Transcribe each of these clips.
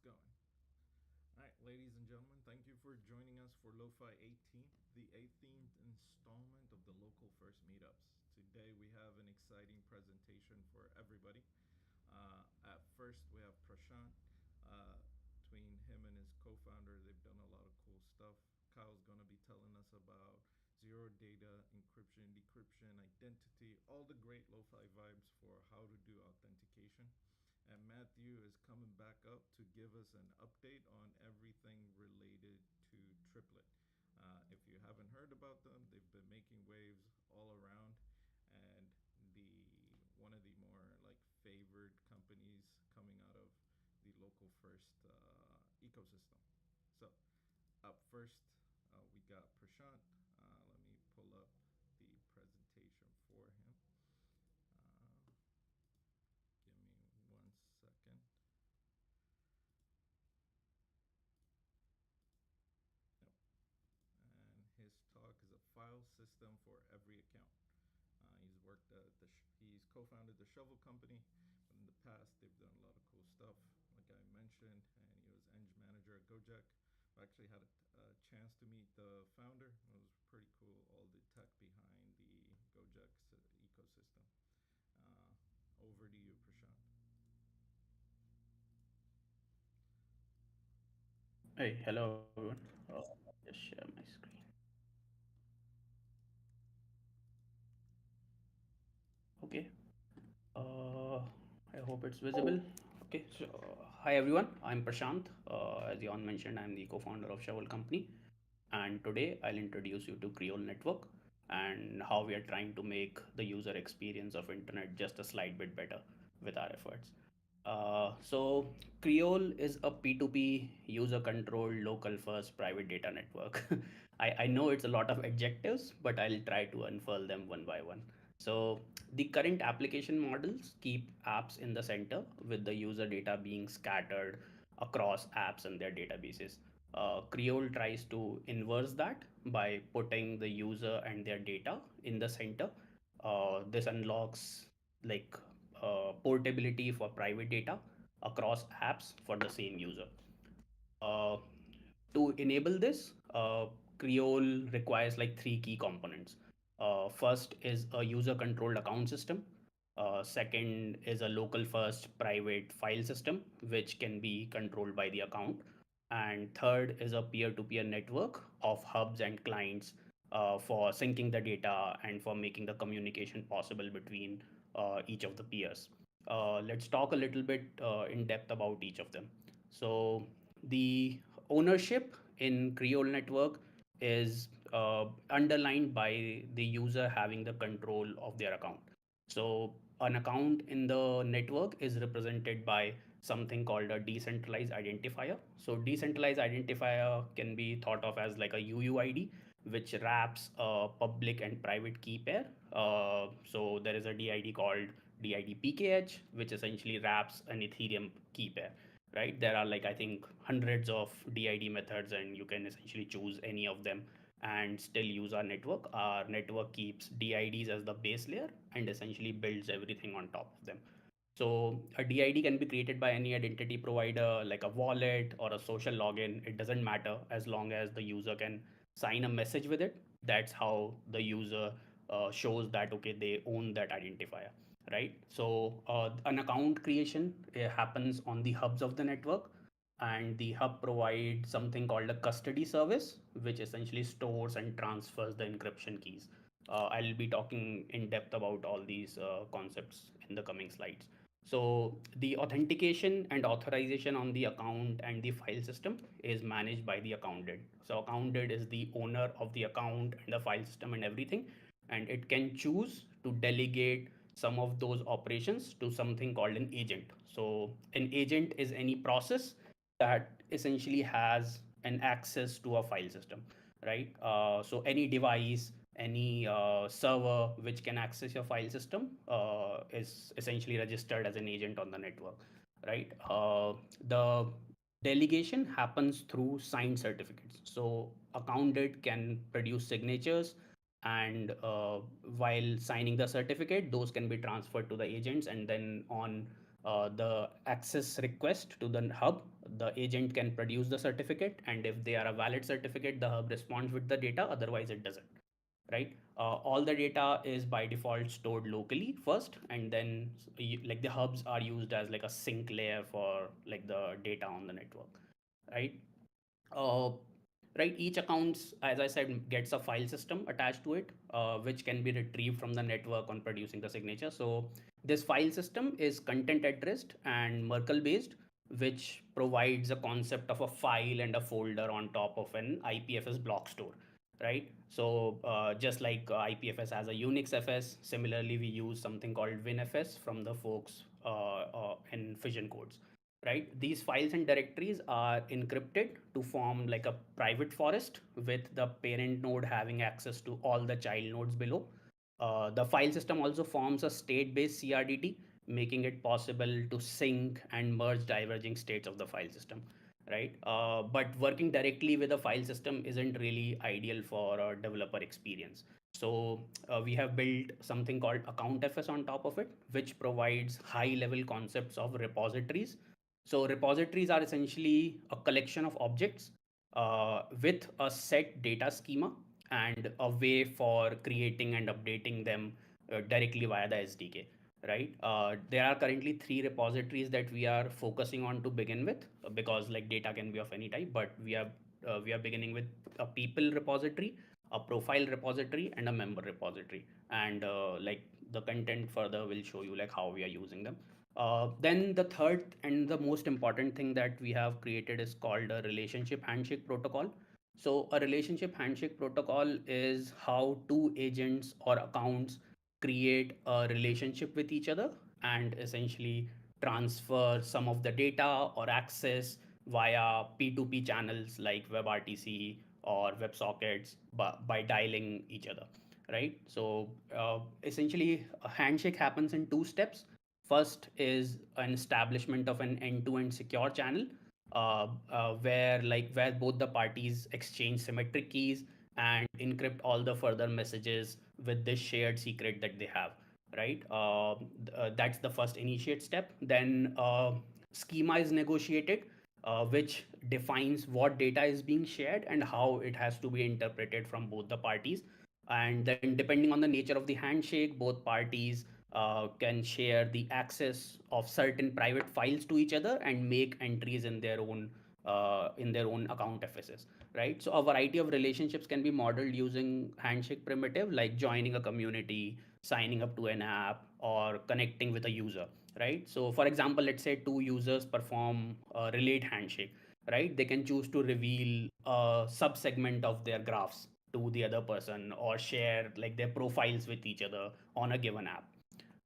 going. All right, ladies and gentlemen, thank you for joining us for LoFi 18, the 18th installment of the Local First Meetups. Today we have an exciting presentation for everybody. At first, we have Prashant. Uh, between him and his co-founder, they've done a lot of cool stuff. Kyle's going to be telling us about zero data, encryption, decryption, identity, all the great lo-fi vibes for how to do authentication. And Matthew is coming back up to give us an update on everything related to Triplet. If you haven't heard about them, they've been making waves all around, and the one of the more like favored companies coming out of the local first ecosystem. So up first, we got Prashant. Let me pull up the presentation for him. Uh, Give me 1 second. Yep. And his talk is a file system for every account. He's worked at he's co-founded the Shovel Company, but in the past they've done a lot of cool stuff, like I mentioned, and he was eng manager at Gojek. I actually had a chance to meet the founder. It was pretty cool, all the tech behind the Gojek ecosystem. Over to you, Prashant. Hey, hello everyone. Just share my screen. Okay. Uh, I hope it's visible. Okay. So, hi everyone. I'm Prashant. As Jan mentioned, I'm the co-founder of Shovel Company, and today I'll introduce you to Creole Network and how we are trying to make the user experience of internet just a slight bit better with our efforts. So Creole is a P2P user controlled local first private data network. I know it's a lot of adjectives, but I'll try to unfurl them one by one. So the current application models keep apps in the center with the user data being scattered across apps and their databases. Creole tries to inverse that by putting the user and their data in the center. This unlocks like portability for private data across apps for the same user. Uh, to enable this, Creole requires like three key components. First is a user controlled account system. Second is a local first private file system, which can be controlled by the account. And third is a peer to peer network of hubs and clients for syncing the data and for making the communication possible between each of the peers. Let's talk a little bit in depth about each of them. So, the ownership in Creole network is underlined by the user having the control of their account. So an account in the network is represented by something called a decentralized identifier. So decentralized identifier can be thought of as like a UUID, which wraps a public and private key pair. So there is a DID called DID PKH, which essentially wraps an Ethereum key pair, right? There are like I think hundreds of DID methods, and you can essentially choose any of them and still use our network. Our network keeps DIDs as the base layer and essentially builds everything on top of them. So a DID can be created by any identity provider like a wallet or a social login. It doesn't matter as long as the user can sign a message with it. That's how the user shows that okay, they own that identifier, right? So an account creation happens on the hubs of the network, and the hub provides something called a custody service, which essentially stores and transfers the encryption keys. I'll be talking in depth about all these concepts in the coming slides. So the authentication and authorization on the account and the file system is managed by the accounted. So accounted is the owner of the account and the file system and everything, and it can choose to delegate some of those operations to something called an agent. So an agent is any process that essentially has an access to a file system, right? So any device, any server which can access your file system is essentially registered as an agent on the network, right? The delegation happens through signed certificates. So accountant can produce signatures, and while signing the certificate, those can be transferred to the agents, and then on the access request to the hub, the agent can produce the certificate, and if they are a valid certificate, the hub responds with the data, otherwise it doesn't, right? All the data is by default stored locally first, and then like the hubs are used as like a sync layer for like the data on the network, right? uh, right, each accounts, as I said, gets a file system attached to it, which can be retrieved from the network on producing the signature. So this file system is content addressed and Merkle based, which provides a concept of a file and a folder on top of an IPFS block store, right? So just like IPFS has a Unix FS, similarly we use something called WinFS from the folks in Fission codes, right? These files and directories are encrypted to form like a private forest with the parent node having access to all the child nodes below. The file system also forms a state-based CRDT, making it possible to sync and merge diverging states of the file system, right? But working directly with a file system isn't really ideal for a developer experience. So we have built something called account FS on top of it, which provides high level concepts of repositories. So repositories are essentially a collection of objects with a set data schema and a way for creating and updating them directly via the SDK, right? There are currently three repositories that we are focusing on to begin with, because like data can be of any type, but we are beginning with a people repository, a profile repository, and a member repository, and like the content further will show you like how we are using them. Then the third and the most important thing that we have created is called a relationship handshake protocol. So a relationship handshake protocol is how two agents or accounts create a relationship with each other and essentially transfer some of the data or access via P2P channels like WebRTC or WebSockets by dialing each other, right? So essentially, a handshake happens in two steps. First is an establishment of an end-to-end secure channel, where both the parties exchange symmetric keys and encrypt all the further messages with this shared secret that they have, right? That's the first initiate step. Then schema is negotiated, which defines what data is being shared and how it has to be interpreted from both the parties. And then, depending on the nature of the handshake, both parties can share the access of certain private files to each other and make entries in their own account FSs, right? So a variety of relationships can be modeled using handshake primitive, like joining a community, signing up to an app, or connecting with a user, right? So for example, let's say two users perform a relate handshake, right? They can choose to reveal a subsegment of their graphs to the other person or share like their profiles with each other on a given app,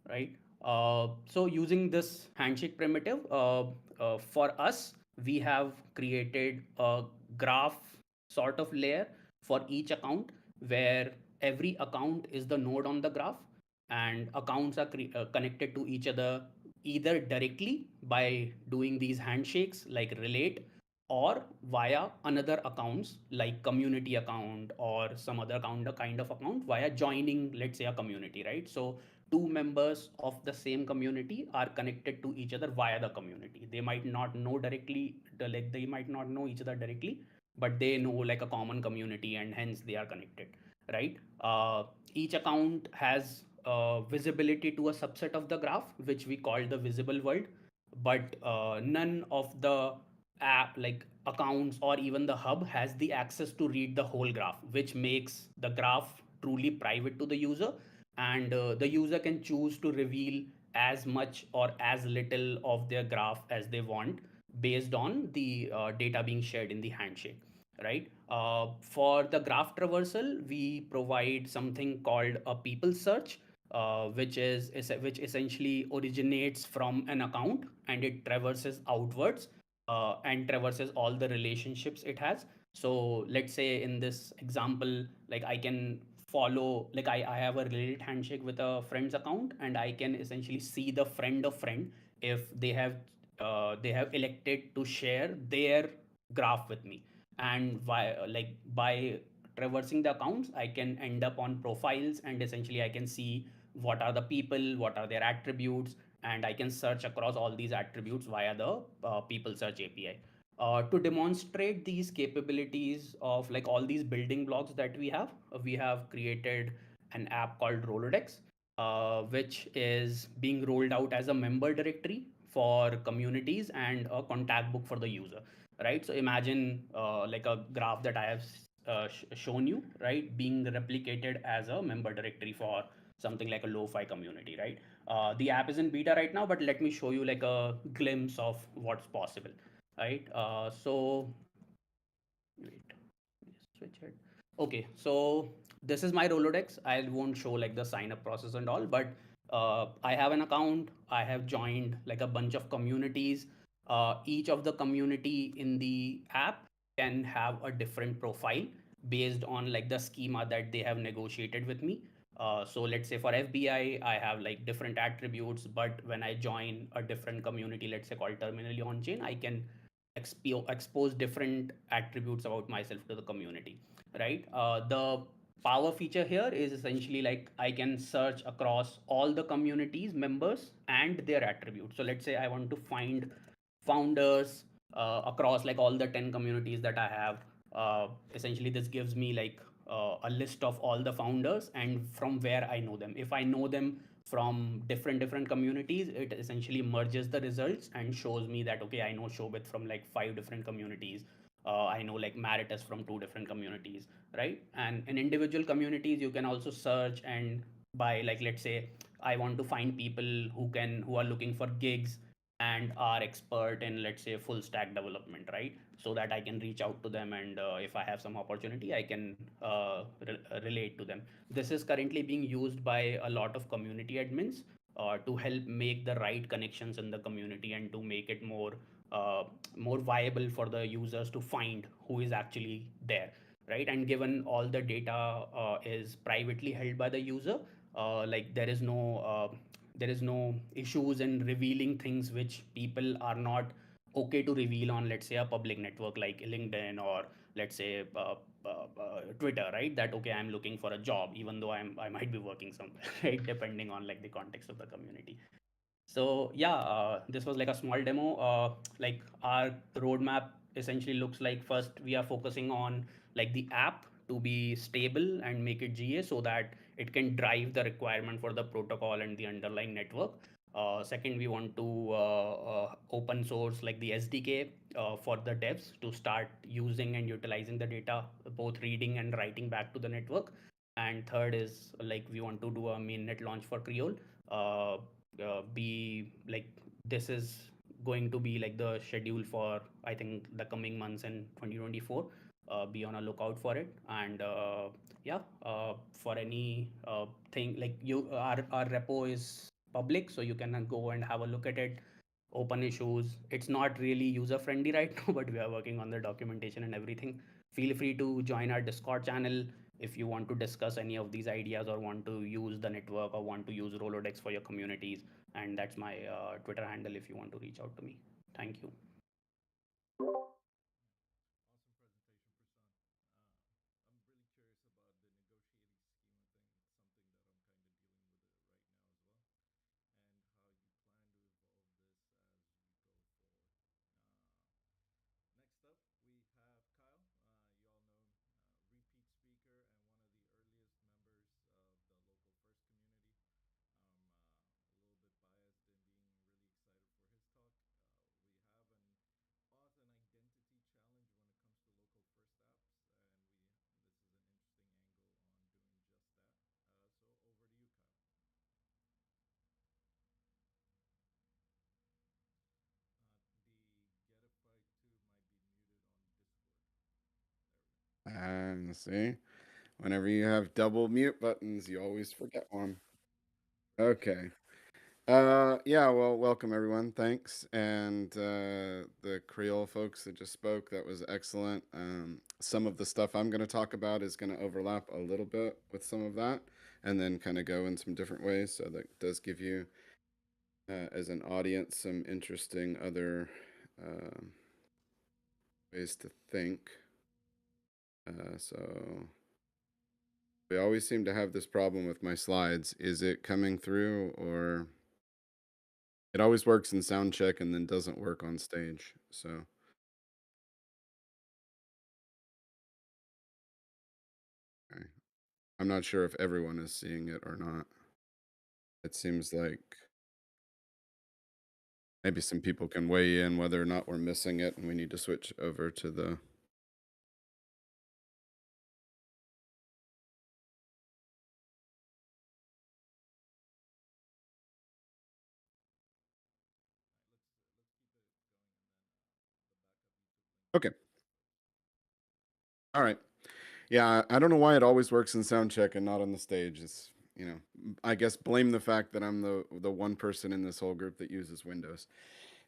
right? So using this handshake primitive, for us, we have created a graph sort of layer for each account, where every account is the node on the graph, and accounts are connected to each other either directly by doing these handshakes like relate, or via another accounts like community account or some other kind of account via joining, let's say, a community, right? So two members of the same community are connected to each other via the community. They might not know directly, like they might not know each other directly, but they know like a common community and hence they are connected, right? Each account has visibility to a subset of the graph, which we call the visible world, but none of the app like accounts or even the hub has the access to read the whole graph, which makes the graph truly private to the user, and the user can choose to reveal as much or as little of their graph as they want based on the data being shared in the handshake, right? For the graph traversal, we provide something called a people search, which essentially originates from an account and it traverses outwards and traverses all the relationships it has. So let's say in this example, like I can follow, like I have a related handshake with a friend's account, and I can essentially see the friend of friend if they have elected to share their graph with me. And by traversing the accounts, I can end up on profiles, and essentially I can see what are the people, what are their attributes, and I can search across all these attributes via the people search API. To demonstrate these capabilities of like all these building blocks that we have created an app called Rolodex, which is being rolled out as a member directory for communities and a contact book for the user, right? So imagine like a graph that I have shown you, right, being replicated as a member directory for something like a lo-fi community, right? The app is in beta right now, but let me show you like a glimpse of what's possible, right? Wait, just switch it. Okay, so this is my Rolodex. I won't show like the sign up process and all, but I have an account. I have joined like a bunch of communities. Each of the community in the app can have a different profile based on like the schema that they have negotiated with me. So let's say for FBI, I have like different attributes, but when I join a different community, let's say called terminally on chain, I can expose different attributes about myself to the community, right? The power feature here is essentially like I can search across all the communities members and their attributes. So let's say I want to find founders across like all the 10 communities that I have. Essentially this gives me like a list of all the founders and from where I know them. If I know them from different communities, it essentially merges the results and shows me that okay, I know Shobit from like 5 different communities. I know like Maritus from 2 different communities, right? And in individual communities you can also search and by like let's say I want to find people who are looking for gigs and are expert in let's say full stack development, right? So that I can reach out to them and if I have some opportunity I can relate to them. This is currently being used by a lot of community admins to help make the right connections in the community and to make it uh, more viable for the users to find who is actually there, right? And given all the data is privately held by the user, like there is no issues in revealing things which people are not okay to reveal on let's say a public network like LinkedIn or let's say Twitter, right? That okay, I'm looking for a job even though I might be working somewhere right, depending on like the context of the community. So yeah, this was like a small demo. Like our roadmap essentially looks like first we are focusing on like the app to be stable and make it GA so that it can drive the requirement for the protocol and the underlying network. Second, we want to open source like the SDK for the devs to start using and utilizing the data, both reading and writing back to the network. And third is like we want to do a mainnet launch for Creole. Be like this is going to be like the schedule for I think the coming months in 2024. Be on a lookout for it and yeah, for any thing like you our repo is public so you can go and have a look at it, open issues. It's not really user friendly right now but we are working on the documentation and everything. Feel free to join our Discord channel if you want to discuss any of these ideas or want to use the network or want to use Rolodex for your communities. And that's my Twitter handle if you want to reach out to me. Thank you. Awesome presentation, Prasad. I'm really curious about the negotiating schema thing. It's something that I'm kind of dealing with it right now as well, and how you plan to evolve this as you go forward. Next up, we have Kyle. You all know him, repeat speaker and one of the earliest members of the local first community. I'm a little bit biased in being really excited for his talk. We have an auth and identity challenge when it comes to local first apps, and this is an interesting angle on doing just that. So over to you, Kyle. The Getify 2 might be muted on Discord. There we go. And see, whenever you have double mute buttons, you always forget one. Forget. Okay. Yeah, well, welcome everyone. Thanks. And the Creole folks that just spoke, that was excellent. Some of the stuff I'm going to talk about is going to overlap a little bit with some of that and then kind of go in some different ways. So that does give you, as an audience, some interesting other um ways to think. So we always seem to have this problem with my slides. Is it coming through or It always works in sound check and then doesn't work on stage. So okay. I'm not sure if everyone is seeing it or not. It seems like maybe some people can weigh in whether or not we're missing it and we need to switch over to the. Okay. All right. Yeah, I don't know why it always works in sound check and not on the stage. It's, I guess blame the fact that I'm the one person in this whole group that uses Windows.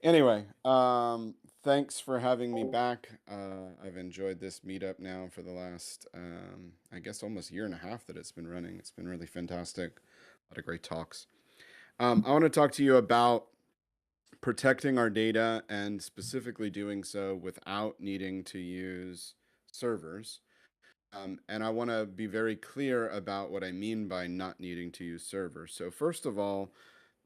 Anyway, thanks for having me back. I've enjoyed this meetup now for the last, I guess, almost year and a half that it's been running. It's been really fantastic. A lot of great talks. I want to talk to you about protecting our data and specifically doing so without needing to use servers. And I want to be very clear about what I mean by not needing to use servers. So first of all,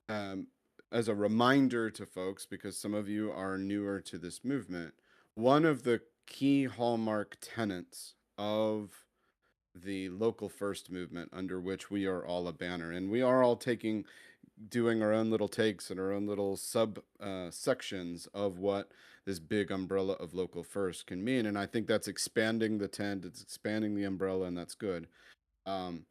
um, as a reminder to folks, because some of you are newer to this movement, one of the key hallmark tenets of the local first movement, under which we are all a banner, and we are all doing our own little takes and our own little sub sections of what this big umbrella of local first can mean. And I think that's expanding the tent, it's expanding the umbrella, and that's good. Um,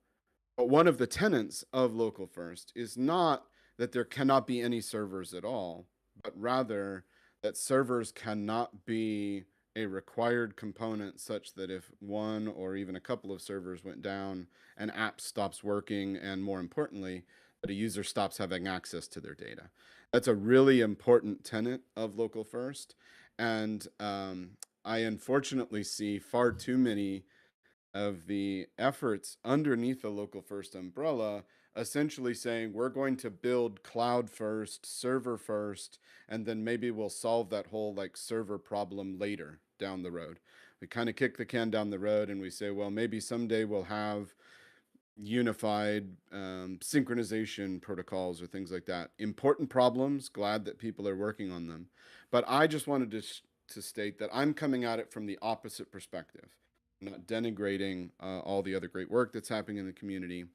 but one of the tenets of local first is not that there cannot be any servers at all, but rather that servers cannot be a required component such that if one or even a couple of servers went down, an app stops working, and more importantly, that a user stops having access to their data. That's a really important tenet of local first. And I unfortunately see far too many of the efforts underneath the local first umbrella essentially saying we're going to build cloud first, server first, and then maybe we'll solve that whole like server problem later down the road. We kind of kick the can down the road and we say, well, maybe someday we'll have unified synchronization protocols or things like that. Important problems, glad that people are working on them. But I just wanted to state that I'm coming at it from the opposite perspective. I'm not denigrating all the other great work that's happening in the community,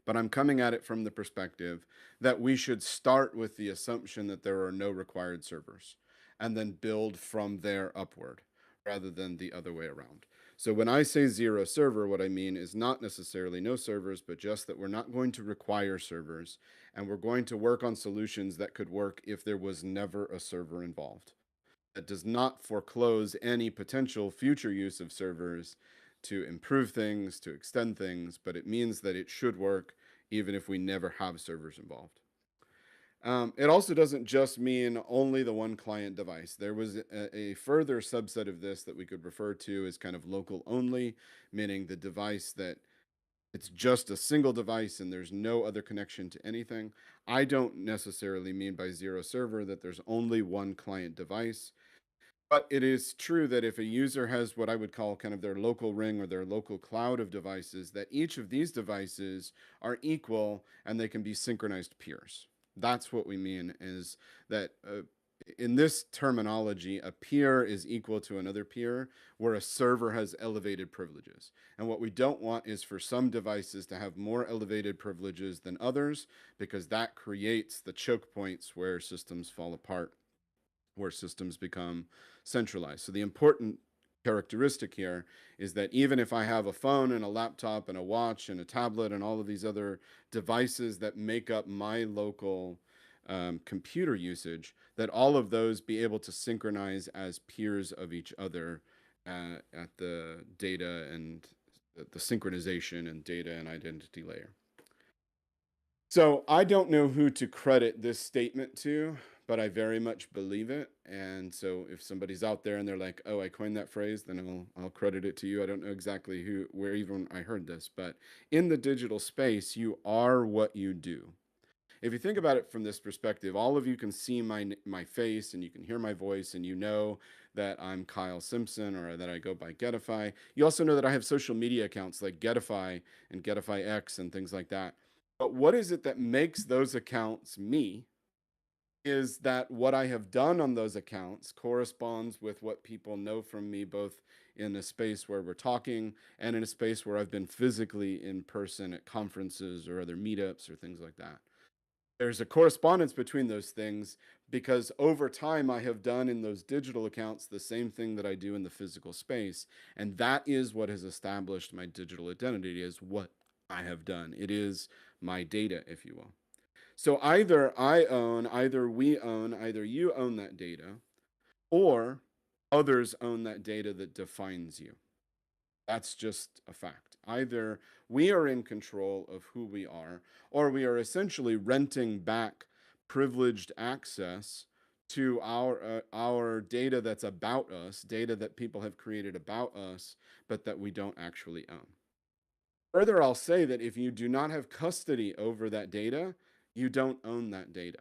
but I'm coming at it from the perspective that we should start with the assumption that there are no required servers and then build from there upward rather than the other way around. So when I say zero server, what I mean is not necessarily no servers, but just that we're not going to require servers and we're going to work on solutions that could work if there was never a server involved. That does not foreclose any potential future use of servers to improve things, to extend things, but it means that it should work even if we never have servers involved. It also doesn't just mean only the one client device. There was a further subset of this that we could refer to as kind of local only, meaning the device that it's just a single device and there's no other connection to anything. I don't necessarily mean by zero server that there's only one client device. But it is true that if a user has what I would call kind of their local ring or their local cloud of devices, that each of these devices are equal and they can be synchronized peers. That's what we mean is that in this terminology, a peer is equal to another peer where a server has elevated privileges. And what we don't want is for some devices to have more elevated privileges than others because that creates the choke points where systems fall apart, where systems become centralized. So the important characteristic here is that even if I have a phone and a laptop and a watch and a tablet and all of these other devices that make up my local computer usage, that all of those be able to synchronize as peers of each other at the data and the synchronization and data and identity layer. So I don't know who to credit this statement to, but I very much believe it. And so if somebody's out there and they're like, "Oh, I coined that phrase," then I'll credit it to you. I don't know exactly where even I heard this, but in the digital space, you are what you do. If you think about it from this perspective, all of you can see my face and you can hear my voice and you know that I'm Kyle Simpson or that I go by Getify. You also know that I have social media accounts like Getify and Getify X and things like that. But what is it that makes those accounts me is that what I have done on those accounts corresponds with what people know from me, both in a space where we're talking and in a space where I've been physically in person at conferences or other meetups or things like that. There's a correspondence between those things because over time I have done in those digital accounts the same thing that I do in the physical space. And that is what has established my digital identity, is what I have done. It is my data, if you will. So either I own, either we own, either you own that data, or others own that data that defines you. That's just a fact. Either we are in control of who we are, or we are essentially renting back privileged access to our data that's about us, data that people have created about us, but that we don't actually own. Further, I'll say that if you do not have custody over that data, you don't own that data.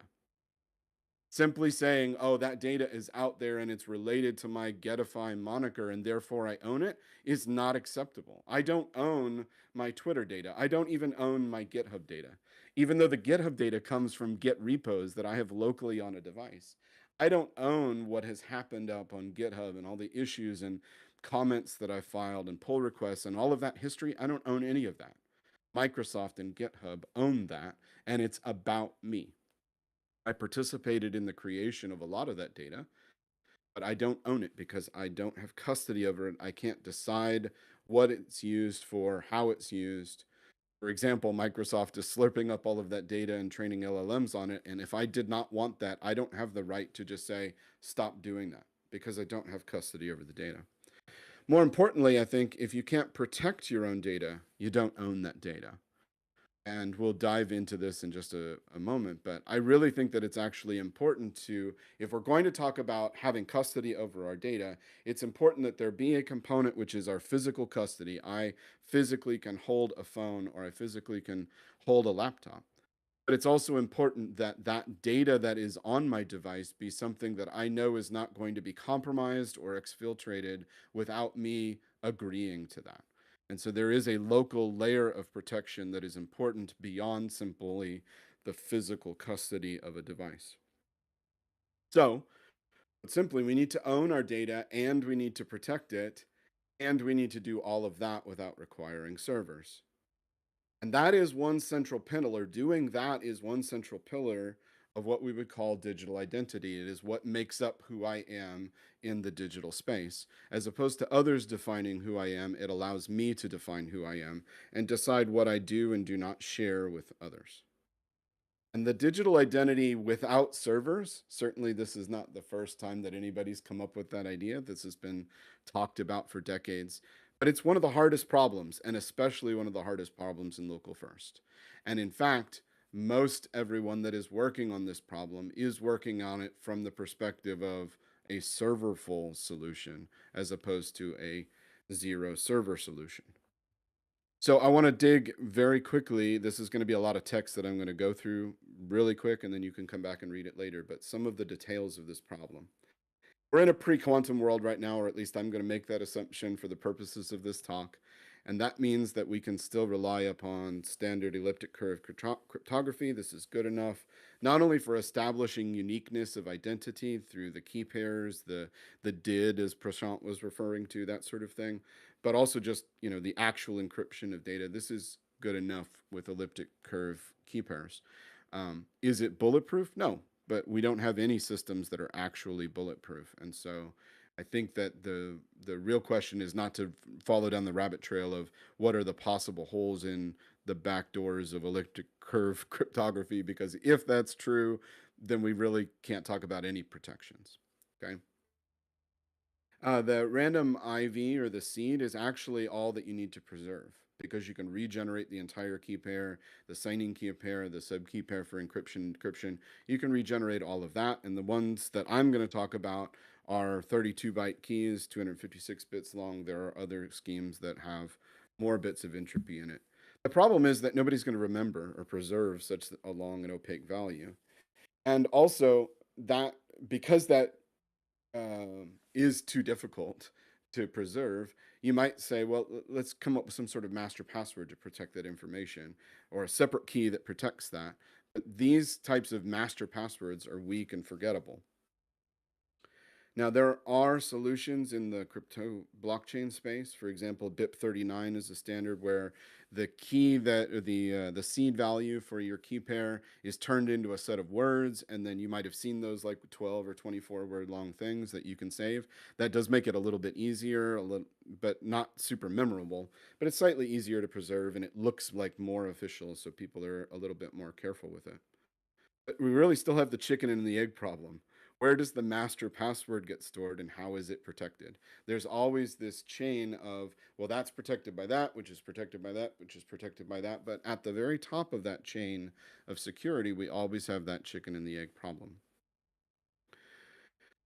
Simply saying, oh, that data is out there and it's related to my Getify moniker and therefore I own it, is not acceptable. I don't own my Twitter data. I don't even own my GitHub data. Even though the GitHub data comes from Git repos that I have locally on a device, I don't own what has happened up on GitHub and all the issues and comments that I filed and pull requests and all of that history. I don't own any of that. Microsoft and GitHub own that, and it's about me. I participated in the creation of a lot of that data, but I don't own it because I don't have custody over it. I can't decide what it's used for, how it's used. For example, Microsoft is slurping up all of that data and training LLMs on it. And if I did not want that, I don't have the right to just say, stop doing that, because I don't have custody over the data. More importantly, I think if you can't protect your own data, you don't own that data. And we'll dive into this in just a moment, but I really think that it's actually important to, if we're going to talk about having custody over our data, it's important that there be a component which is our physical custody. I physically can hold a phone, or I physically can hold a laptop. But it's also important that that data that is on my device be something that I know is not going to be compromised or exfiltrated without me agreeing to that. And so there is a local layer of protection that is important beyond simply the physical custody of a device. So, simply, we need to own our data and we need to protect it, and we need to do all of that without requiring servers. And that is one central pillar. Doing that is one central pillar of what we would call digital identity. It is what makes up who I am in the digital space. As opposed to others defining who I am, it allows me to define who I am and decide what I do and do not share with others. And the digital identity without servers, certainly this is not the first time that anybody's come up with that idea. This has been talked about for decades. But it's one of the hardest problems, and especially one of the hardest problems in local first. And in fact, most everyone that is working on this problem is working on it from the perspective of a serverful solution as opposed to a zero server solution. So I want to dig very quickly. This is going to be a lot of text that I'm going to go through really quick, and then you can come back and read it later. But some of the details of this problem. We're in a pre-quantum world right now, or at least I'm going to make that assumption for the purposes of this talk. And that means that we can still rely upon standard elliptic curve cryptography. This is good enough, not only for establishing uniqueness of identity through the key pairs, the DID, as Prashant was referring to, that sort of thing, but also just, the actual encryption of data. This is good enough with elliptic curve key pairs. Is it bulletproof? No, but we don't have any systems that are actually bulletproof. And so I think that the real question is not to follow down the rabbit trail of what are the possible holes in the back doors of elliptic curve cryptography, because if that's true, then we really can't talk about any protections. Okay. The random IV, or the seed, is actually all that you need to preserve, because you can regenerate the entire key pair, the signing key pair, the sub key pair for encryption. You can regenerate all of that. And the ones that I'm going to talk about are 32-byte keys, 256 bits long. There are other schemes that have more bits of entropy in it. The problem is that nobody's going to remember or preserve such a long and opaque value. And also, that because that is too difficult to preserve, you might say, well, let's come up with some sort of master password to protect that information, or a separate key that protects that. These types of master passwords are weak and forgettable. Now, there are solutions in the crypto blockchain space. For example, BIP39 is a standard where the key that the seed value for your key pair is turned into a set of words, and then you might have seen those like 12 or 24 word long things that you can save. That does make it a little bit easier, but not super memorable. But it's slightly easier to preserve, and it looks like more official, so people are a little bit more careful with it. But we really still have the chicken and the egg problem. Where does the master password get stored and how is it protected? There's always this chain of, well, that's protected by that, which is protected by that, which is protected by that. But at the very top of that chain of security, we always have that chicken and the egg problem.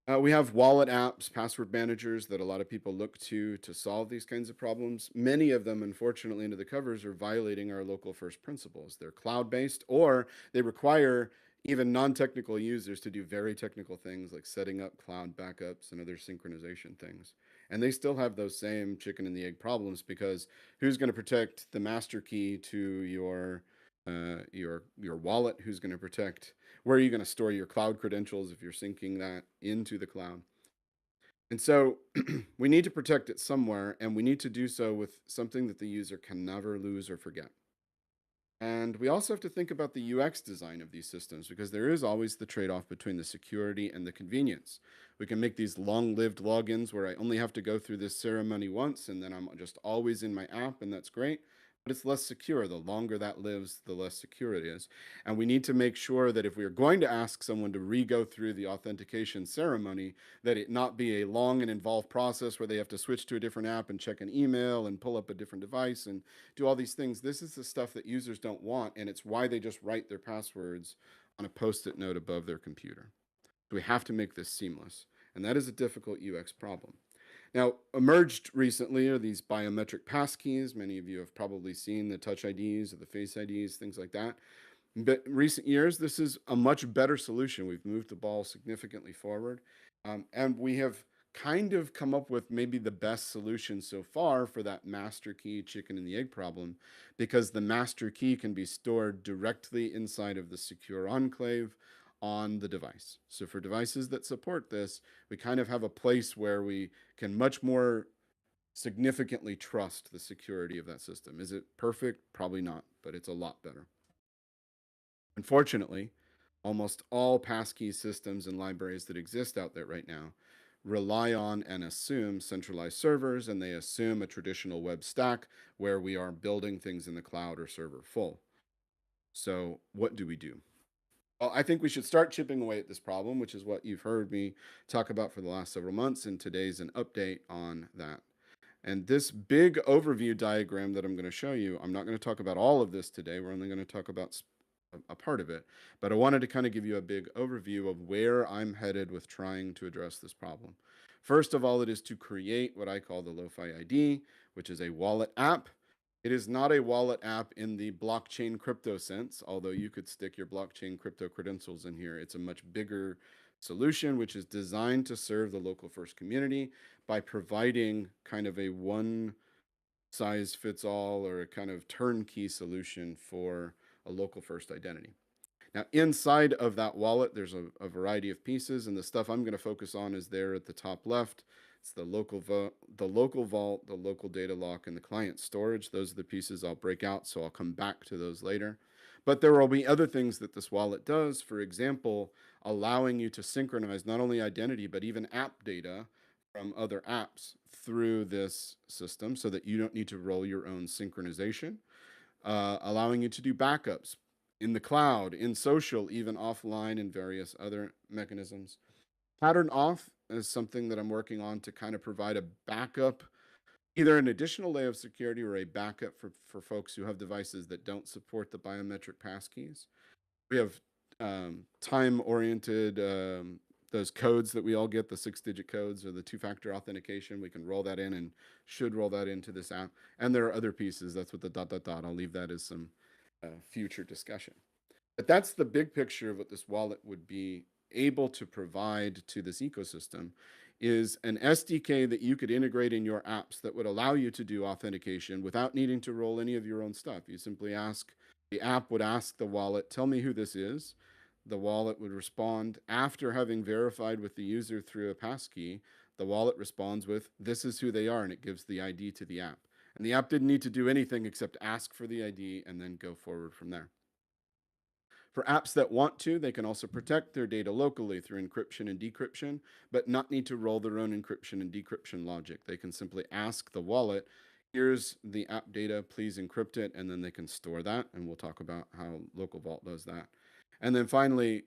We have wallet apps, password managers that a lot of people look to solve these kinds of problems. Many of them, unfortunately, under the covers are violating our local first principles. They're cloud-based, or they require even non-technical users to do very technical things like setting up cloud backups and other synchronization things. And they still have those same chicken and the egg problems, because who's going to protect the master key to your wallet? Who's going to protect where are you going to store your cloud credentials if you're syncing that into the cloud? And so we need to protect it somewhere, and we need to do so with something that the user can never lose or forget. And we also have to think about the UX design of these systems, because there is always the trade-off between the security and the convenience. We can make these long-lived logins where I only have to go through this ceremony once and then I'm just always in my app, and that's great. But it's less secure. The longer that lives, the less secure it is. And we need to make sure that if we are going to ask someone to re-go through the authentication ceremony, that it not be a long and involved process where they have to switch to a different app and check an email and pull up a different device and do all these things. This is the stuff that users don't want, and it's why they just write their passwords on a post-it note above their computer. So we have to make this seamless, and that is a difficult UX problem. Now, emerged recently are these biometric passkeys. Many of you have probably seen the Touch IDs or the Face IDs, things like that. But in recent years, this is a much better solution. We've moved the ball significantly forward, and we have kind of come up with maybe the best solution so far for that master key chicken and the egg problem, because the master key can be stored directly inside of the secure enclave on the device. So for devices that support this, we kind of have a place where we can much more significantly trust the security of that system. Is it perfect? Probably not, but it's a lot better. Unfortunately, almost all passkey systems and libraries that exist out there right now rely on and assume centralized servers, and they assume a traditional web stack where we are building things in the cloud or server full. So what do we do? Well, I think we should start chipping away at this problem, which is what you've heard me talk about for the last several months, and today's an update on that. And this big overview diagram that I'm going to show you, I'm not going to talk about all of this today. We're only going to talk about a part of it. But I wanted to kind of give you a big overview of where I'm headed with trying to address this problem. First of all, it is to create what I call the LoFi ID, which is a wallet app. It is not a wallet app in the blockchain crypto sense, although you could stick your blockchain crypto credentials in here. It's a much bigger solution, which is designed to serve the local first community by providing kind of a one size fits all or a kind of turnkey solution for a local first identity. Now, inside of that wallet, there's a variety of pieces, and the stuff I'm going to focus on is there at the top left. It's the local vault, the local data lock, and the client storage. Those are the pieces I'll break out, so I'll come back to those later. But there will be other things that this wallet does. For example, allowing you to synchronize not only identity, but even app data from other apps through this system so that you don't need to roll your own synchronization. Allowing you to do backups in the cloud, in social, even offline, and various other mechanisms. Pattern off is something that I'm working on to kind of provide a backup, either an additional layer of security or a backup for folks who have devices that don't support the biometric passkeys. We have time-oriented, those codes that we all get, the 6-digit codes or the two-factor authentication. We can roll that in and should roll that into this app. And there are other pieces. That's what the ... I'll leave that as some future discussion. But that's the big picture of what this wallet would be able to provide to this ecosystem, is an SDK that you could integrate in your apps that would allow you to do authentication without needing to roll any of your own stuff. You simply ask The app would ask the wallet, tell me who this is. The wallet would respond after having verified with the user through a passkey. The wallet responds with, this is who they are, and it gives the ID to the app. And the app didn't need to do anything except ask for the ID and then go forward from there. For apps that want to, they can also protect their data locally through encryption and decryption, but not need to roll their own encryption and decryption logic. They can simply ask the wallet, here's the app data, please encrypt it, and then they can store that. And we'll talk about how Local Vault does that. And then finally,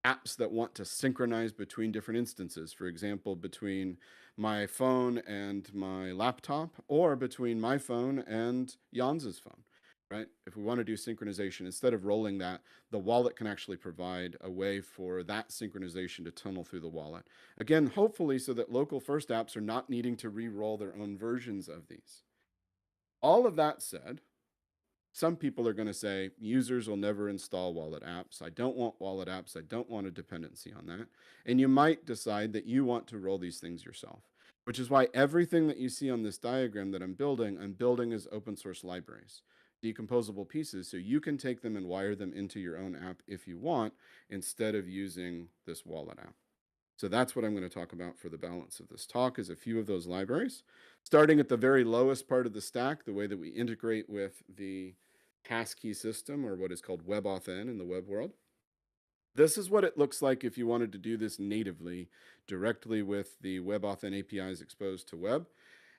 apps that want to synchronize between different instances, for example, between my phone and my laptop, or between my phone and Jans's phone, right? If we want to do synchronization, instead of rolling that, the wallet can actually provide a way for that synchronization to tunnel through the wallet. Again, hopefully so that local first apps are not needing to re-roll their own versions of these. All of that said, some people are going to say users will never install wallet apps. I don't want wallet apps. I don't want a dependency on that. And you might decide that you want to roll these things yourself, which is why everything that you see on this diagram that I'm building as open source libraries, decomposable pieces, so you can take them and wire them into your own app if you want, instead of using this wallet app. So that's what I'm going to talk about for the balance of this talk, is a few of those libraries. Starting at the very lowest part of the stack, the way that we integrate with the passkey system, or what is called WebAuthn in the web world. This is what it looks like if you wanted to do this natively, directly with the WebAuthn APIs exposed to web.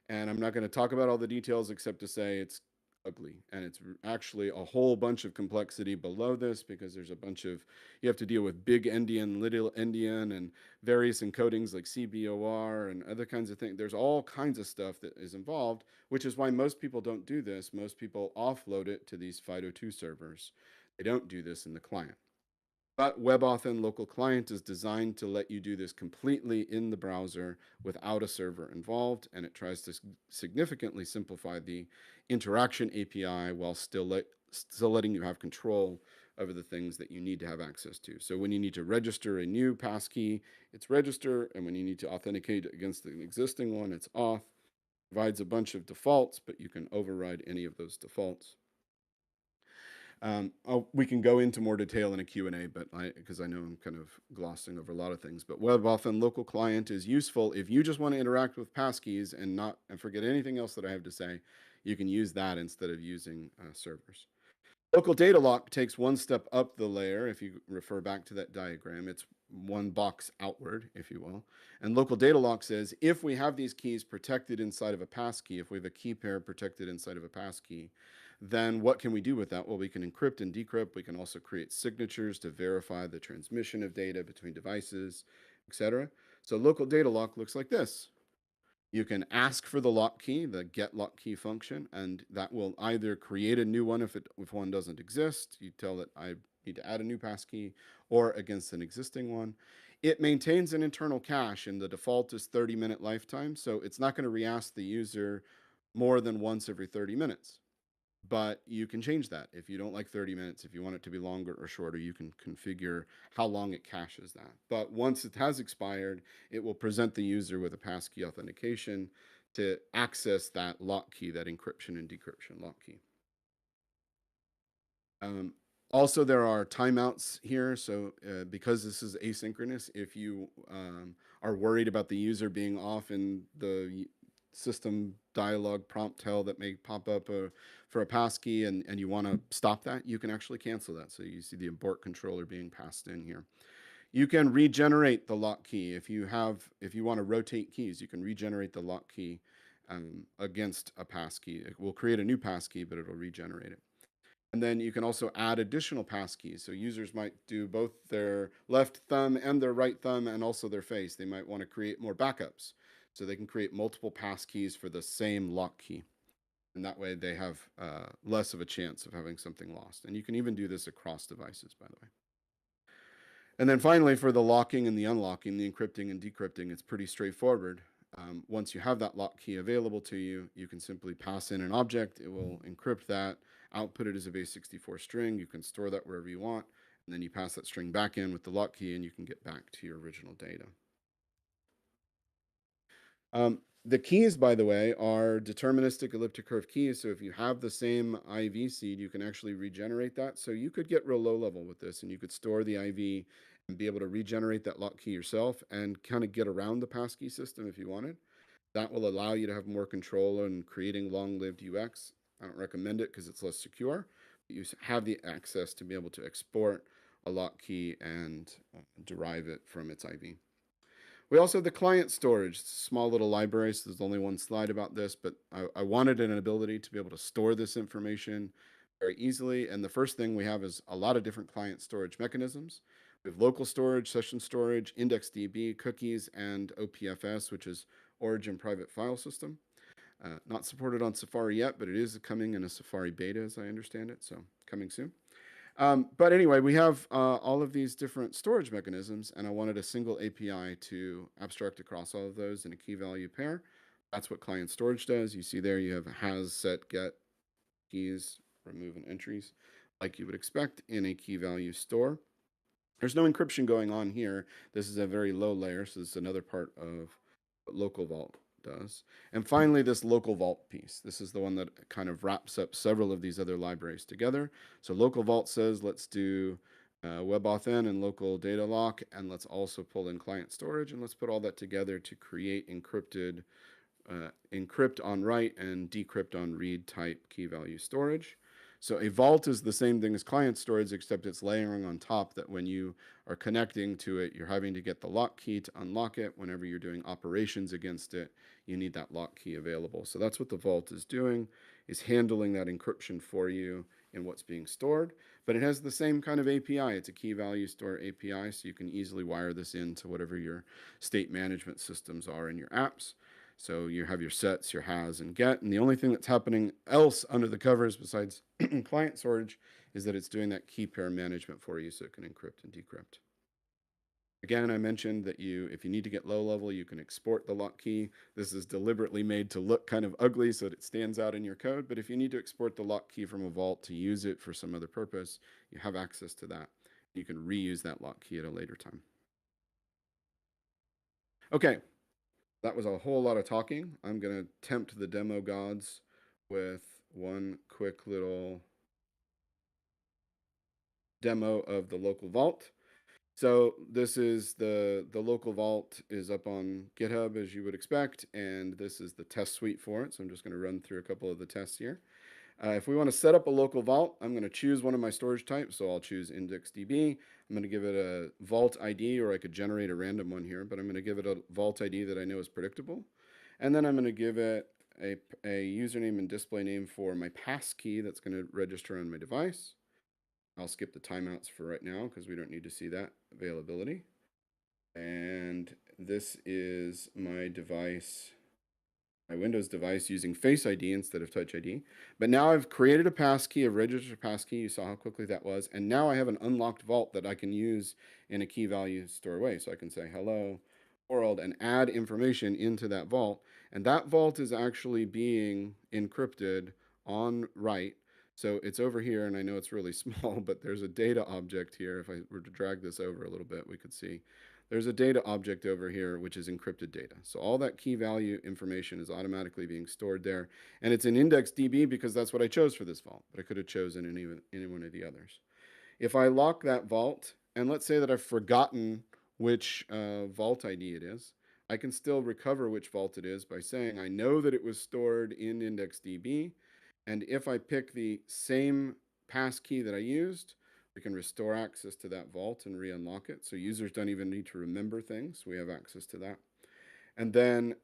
And I'm not going to talk about all the details except to say it's ugly. And it's actually a whole bunch of complexity below this, because there's a bunch of, you have to deal with big endian, little endian, and various encodings like CBOR and other kinds of things. There's all kinds of stuff that is involved, which is why most people don't do this. Most people offload it to these FIDO2 servers. They don't do this in the client. But WebAuthn local client is designed to let you do this completely in the browser without a server involved, and it tries to significantly simplify the interaction API while still letting you have control over the things that you need to have access to. So when you need to register a new passkey, it's register, and when you need to authenticate against an existing one, it's auth. Provides a bunch of defaults, but you can override any of those defaults. We can go into more detail in a Q&A, but because I know I'm kind of glossing over a lot of things. But WebAuthn local client is useful if you just want to interact with passkeys and forget anything else that I have to say. You can use that instead of using servers. Local data lock takes one step up the layer. If you refer back to that diagram, it's one box outward, if you will. And local data lock says, if we have these keys protected inside of a passkey, if we have a key pair protected inside of a passkey, then what can we do with that? Well, we can encrypt and decrypt. We can also create signatures to verify the transmission of data between devices, etc. So local data lock looks like this. You can ask for the lock key, the get lock key function, and that will either create a new one if one doesn't exist. You tell it I need to add a new passkey, or against an existing one. It maintains an internal cache, and the default is 30-minute lifetime, so it's not going to re-ask the user more than once every 30 minutes. But you can change that. If you don't like 30 minutes, if you want it to be longer or shorter, you can configure how long it caches that. But once it has expired, it will present the user with a passkey authentication to access that lock key, that encryption and decryption lock key. Also, there are timeouts here. So because this is asynchronous, if you are worried about the user being off in the system dialog prompt tell that may pop up for a passkey, and you want to stop that, you can actually cancel that. So you see the abort controller being passed in here. You can regenerate the lock key. If you want to rotate keys, you can regenerate the lock key against a passkey. It will create a new passkey, but it'll regenerate it. And then you can also add additional passkeys. So users might do both their left thumb and their right thumb, and also their face. They might want to create more backups. So they can create multiple passkeys for the same lock key. And that way they have less of a chance of having something lost. And you can even do this across devices, by the way. And then finally, for the locking and the unlocking, the encrypting and decrypting, it's pretty straightforward. Once you have that lock key available to you, you can simply pass in an object. It will encrypt that, output it as a base64 string. You can store that wherever you want. And then you pass that string back in with the lock key, and you can get back to your original data. The keys, by the way, are deterministic elliptic curve keys. So if you have the same IV seed, you can actually regenerate that. So you could get real low level with this, and you could store the IV and be able to regenerate that lock key yourself and kind of get around the passkey system if you wanted. That will allow you to have more control in creating long-lived UX. I don't recommend it because it's less secure, but you have the access to be able to export a lock key and derive it from its IV. We also have the client storage, small little library. So there's only one slide about this, but I wanted an ability to be able to store this information very easily. And the first thing we have is a lot of different client storage mechanisms. We have local storage, session storage, IndexedDB, cookies, and OPFS, which is Origin Private File System. Not supported on Safari yet, but it is coming in a Safari beta, as I understand it. So coming soon. But anyway, we have all of these different storage mechanisms, and I wanted a single API to abstract across all of those in a key value pair. That's what client storage does. You see there you have has, set, get, keys, remove, and entries, like you would expect in a key value store. There's no encryption going on here. This is a very low layer, so this is another part of what Local Vault does. And finally, this Local Vault piece. This is the one that kind of wraps up several of these other libraries together. So Local Vault says, let's do WebAuthn and local data lock, and let's also pull in client storage, and let's put all that together to create encrypted, encrypt on write and decrypt on read type key value storage. So a vault is the same thing as client storage, except it's layering on top that when you are connecting to it, you're having to get the lock key to unlock it. Whenever you're doing operations against it, you need that lock key available. So that's what the vault is doing, is handling that encryption for you in what's being stored. But it has the same kind of API. It's a key value store API, so you can easily wire this into whatever your state management systems are in your apps. So you have your sets, your has, and get. And the only thing that's happening else under the covers besides client storage is that it's doing that key pair management for you so it can encrypt and decrypt. Again, I mentioned that if you need to get low level, you can export the lock key. This is deliberately made to look kind of ugly so that it stands out in your code. But if you need to export the lock key from a vault to use it for some other purpose, you have access to that. You can reuse that lock key at a later time. Okay, that was a whole lot of talking. I'm going to tempt the demo gods with one quick little demo of the local vault. So this is the local vault is up on GitHub as you would expect, and this is the test suite for it. So I'm just going to run through a couple of the tests here. If we want to set up a local vault, I'm going to choose one of my storage types. So I'll choose IndexedDB. I'm going to give it a vault ID, or I could generate a random one here, but I'm going to give it a vault ID that I know is predictable. And then I'm going to give it a username and display name for my passkey that's going to register on my device. I'll skip the timeouts for right now because we don't need to see that availability. And this is my device, my Windows device using Face ID instead of Touch ID. But now I've created a passkey, a registered passkey. You saw how quickly that was. And now I have an unlocked vault that I can use in a key value store way. So I can say hello world and add information into that vault. And that vault is actually being encrypted on write. So it's over here, and I know it's really small, but there's a data object here. If I were to drag this over a little bit, we could see there's a data object over here, which is encrypted data. So all that key value information is automatically being stored there. And it's in IndexedDB because that's what I chose for this vault, but I could have chosen any one of the others. If I lock that vault, and let's say that I've forgotten which vault ID it is, I can still recover which vault it is by saying I know that it was stored in IndexedDB, and if I pick the same passkey that I used, we can restore access to that vault and re-unlock it. So users don't even need to remember things. We have access to that. And then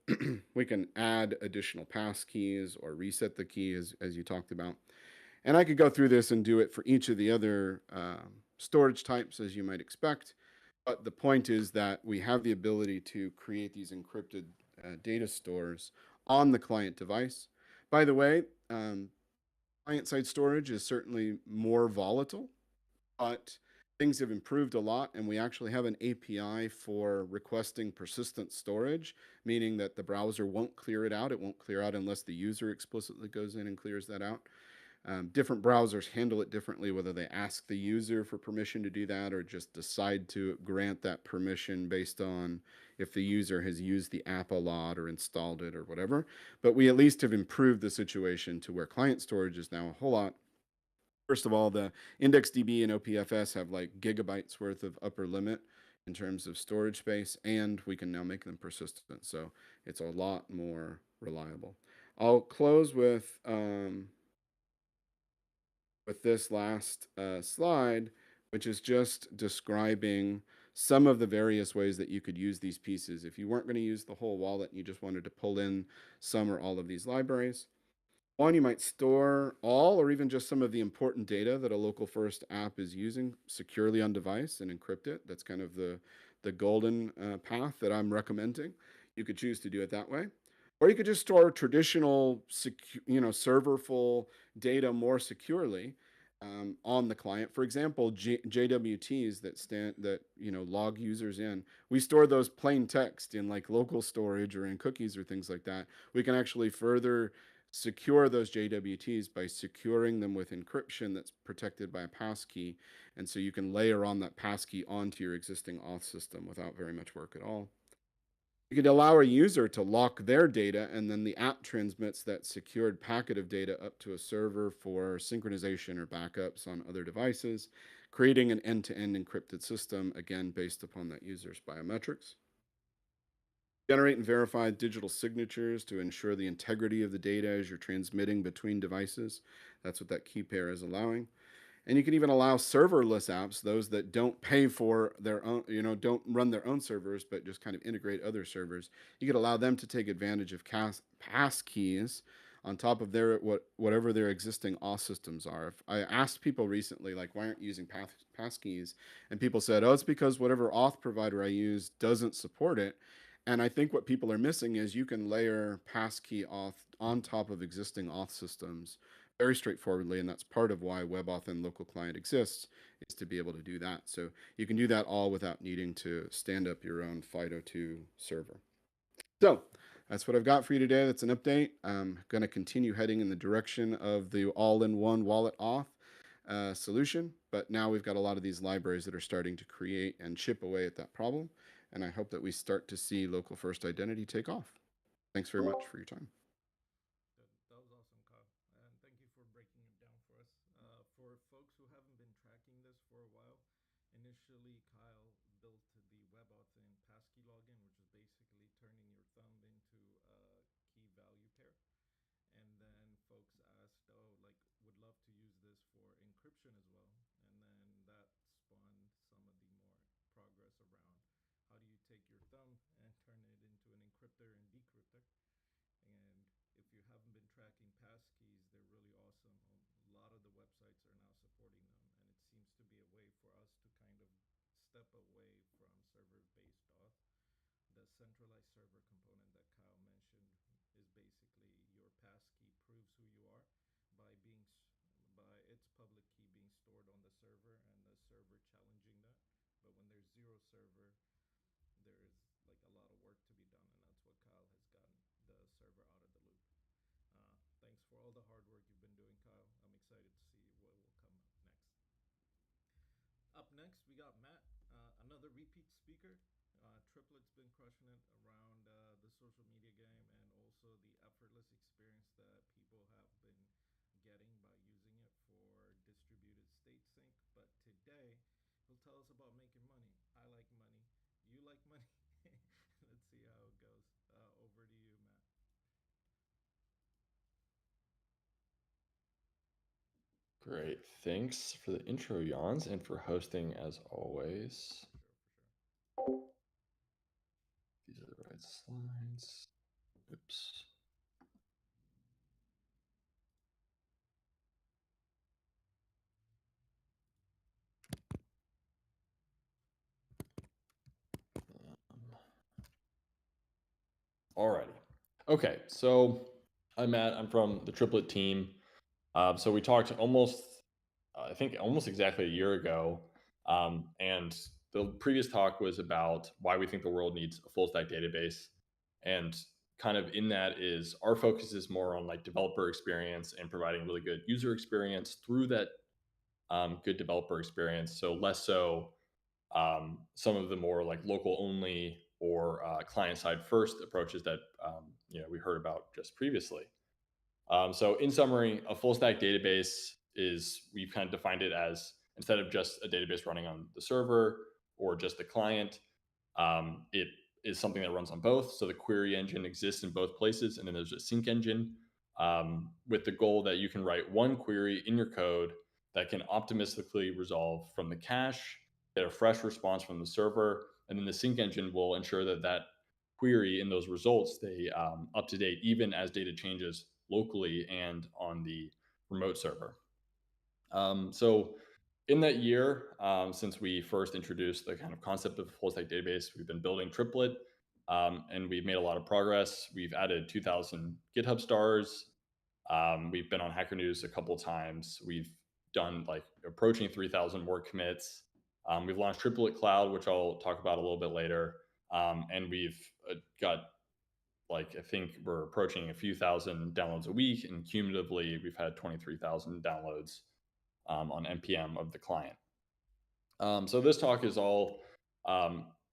we can add additional passkeys or reset the key as you talked about. And I could go through this and do it for each of the other storage types as you might expect. But the point is that we have the ability to create these encrypted data stores on the client device. By the way, client-side storage is certainly more volatile, but things have improved a lot, and we actually have an API for requesting persistent storage, meaning that the browser won't clear it out. It won't clear out unless the user explicitly goes in and clears that out. Different browsers handle it differently, whether they ask the user for permission to do that or just decide to grant that permission based on if the user has used the app a lot or installed it or whatever. But we at least have improved the situation to where client storage is now a whole lot. First of all, the IndexedDB and OPFS have like gigabytes worth of upper limit in terms of storage space, and we can now make them persistent. So it's a lot more reliable. I'll close with this last slide, which is just describing some of the various ways that you could use these pieces. If you weren't going to use the whole wallet and you just wanted to pull in some or all of these libraries, one, you might store all or even just some of the important data that a local first app is using securely on device and encrypt it. That's kind of the golden path that I'm recommending. You could choose to do it that way. Or you could just store traditional, serverful data more securely on the client. For example, JWTs that log users in. We store those plain text in like local storage or in cookies or things like that. We can actually further secure those JWTs by securing them with encryption that's protected by a passkey. And so you can layer on that passkey onto your existing auth system without very much work at all. You could allow a user to lock their data, and then the app transmits that secured packet of data up to a server for synchronization or backups on other devices, creating an end-to-end encrypted system, again, based upon that user's biometrics. Generate and verify digital signatures to ensure the integrity of the data as you're transmitting between devices. That's what that key pair is allowing. And you can even allow serverless apps, those that don't pay for their own, don't run their own servers, but just kind of integrate other servers. You could allow them to take advantage of pass keys on top of whatever their existing auth systems are. If I asked people recently, like, why aren't you using pass keys? And people said, oh, it's because whatever auth provider I use doesn't support it. And I think what people are missing is you can layer passkey auth on top of existing auth systems very straightforwardly, and that's part of why WebAuthn and local client exists, is to be able to do that. So you can do that all without needing to stand up your own FIDO2 server. So that's what I've got for you today. That's an update. I'm going to continue heading in the direction of the all-in-one wallet auth solution, but now we've got a lot of these libraries that are starting to create and chip away at that problem, and I hope that we start to see local first identity take off. Thanks very much for your time. That was awesome, Kyle. And thank you for breaking it down for us. For folks who haven't been tracking this for a while, initially Kyle built the WebAuthn passkey login, which is basically turning your thumb into a key value pair. And then folks asked, oh, like, would love to use this for encryption as well. And then that spawned some of the more progress around how do you take your thumb and turn it into an encryptor and decryptor. And if you haven't been tracking passkeys, they're really awesome. A lot of the websites are now supporting them, and it seems to be a way for us to kind of step away from server-based auth. The centralized server component that Kyle mentioned is basically your passkey proves who you are by by its public key being stored on the server and the server challenging that. But when there's zero server, there's like a lot of work to be done, and that's what Kyle has gotten the server out of the loop. Thanks for all the hard work you've been doing, Kyle. I'm excited to see what will come up next. Up next, we got Matt, another repeat speaker. Triplet's been crushing it around the social media game and also the effortless experience that people have been getting by using it for distributed state sync. But today, he'll tell us about making money. I like money. You like money? Let's see how it goes. Over to you, Matt. Great. Thanks for the intro, Jans, and for hosting as always. For sure. These are the right slides. Oops. Alrighty. Okay, so I'm Matt. I'm from the Triplet team. So we talked I think almost exactly a year ago. And the previous talk was about why we think the world needs a full stack database. And kind of in that is our focus is more on like developer experience and providing really good user experience through that good developer experience. So less so some of the more like local only or client side first approaches that we heard about just previously. So in summary, a full stack database is, we've kind of defined it as, instead of just a database running on the server or just the client, it is something that runs on both. So the query engine exists in both places, and then there's a sync engine with the goal that you can write one query in your code that can optimistically resolve from the cache, get a fresh response from the server, and then the sync engine will ensure that that query and those results stay up to date even as data changes locally and on the remote server. So in that year, since we first introduced the kind of concept of full stack database, we've been building Triplet, and we've made a lot of progress. We've added 2,000 GitHub stars. We've been on Hacker News a couple times. We've done like approaching 3,000 more commits. We've launched Triplet Cloud, which I'll talk about a little bit later. And we've got, like, I think we're approaching a few thousand downloads a week, and cumulatively we've had 23,000 downloads on NPM of the client. So this talk is all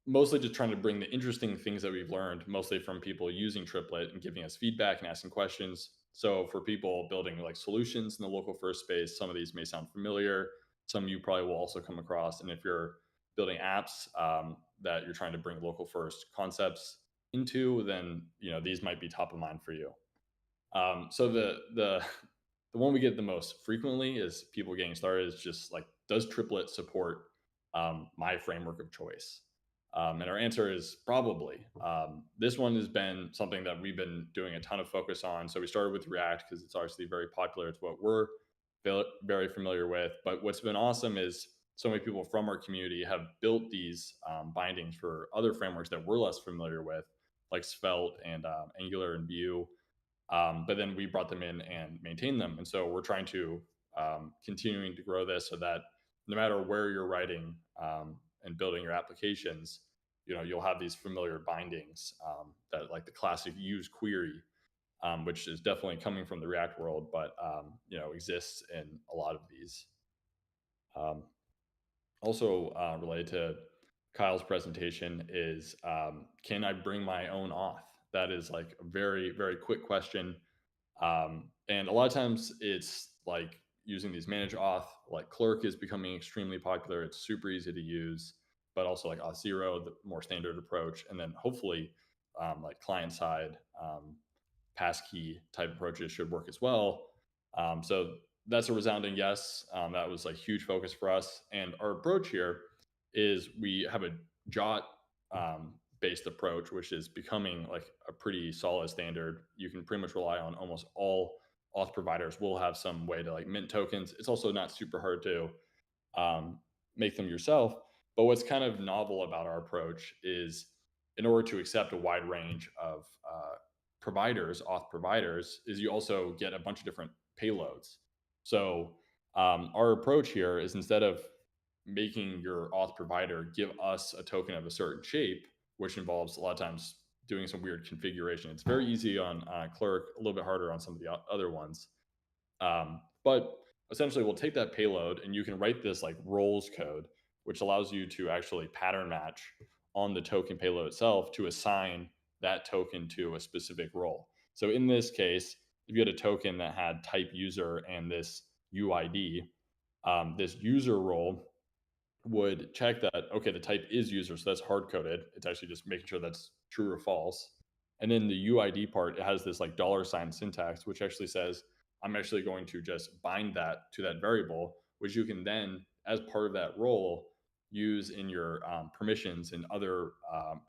mostly just trying to bring the interesting things that we've learned, mostly from people using Triplet and giving us feedback and asking questions. So for people building like solutions in the local first space, some of these may sound familiar. Some you probably will also come across. And if you're building apps that you're trying to bring local first concepts into, then these might be top of mind for you. So the one we get the most frequently is people getting started is just like, does Triplet support my framework of choice? And our answer is probably. This one has been something that we've been doing a ton of focus on. So we started with React because it's obviously very popular. It's what we're very familiar with. But what's been awesome is so many people from our community have built these bindings for other frameworks that we're less familiar with, like Svelte and Angular and Vue. But then we brought them in and maintained them. And so we're trying to continuing to grow this so that no matter where you're writing and building your applications, you'll have these familiar bindings that, like the classic use query, which is definitely coming from the React world, but exists in a lot of these. Also related to Kyle's presentation is, can I bring my own auth? That is like a very, very quick question. And a lot of times it's like using these managed auth, like Clerk is becoming extremely popular. It's super easy to use, but also like Auth0, the more standard approach. And then hopefully like client side passkey type approaches should work as well. So that's a resounding yes. That was like huge focus for us. And our approach here is we have a JOT based approach, which is becoming like a pretty solid standard. You can pretty much rely on almost all auth providers will have some way to like mint tokens. It's also not super hard to make them yourself. But what's kind of novel about our approach is, in order to accept a wide range of providers, auth providers, is you also get a bunch of different payloads. So our approach here is, instead of making your auth provider give us a token of a certain shape, which involves a lot of times doing some weird configuration. It's very easy on Clerk, a little bit harder on some of the other ones. But essentially, we'll take that payload and you can write this like roles code, which allows you to actually pattern match on the token payload itself to assign that token to a specific role. So in this case, if you had a token that had type user and this UID, this user role would check that, okay, the type is user, so that's hard coded. It's actually just making sure that's true or false. And then the UID part, it has this like $ syntax, which actually says, I'm actually going to just bind that to that variable, which you can then, as part of that role, use in your permissions and other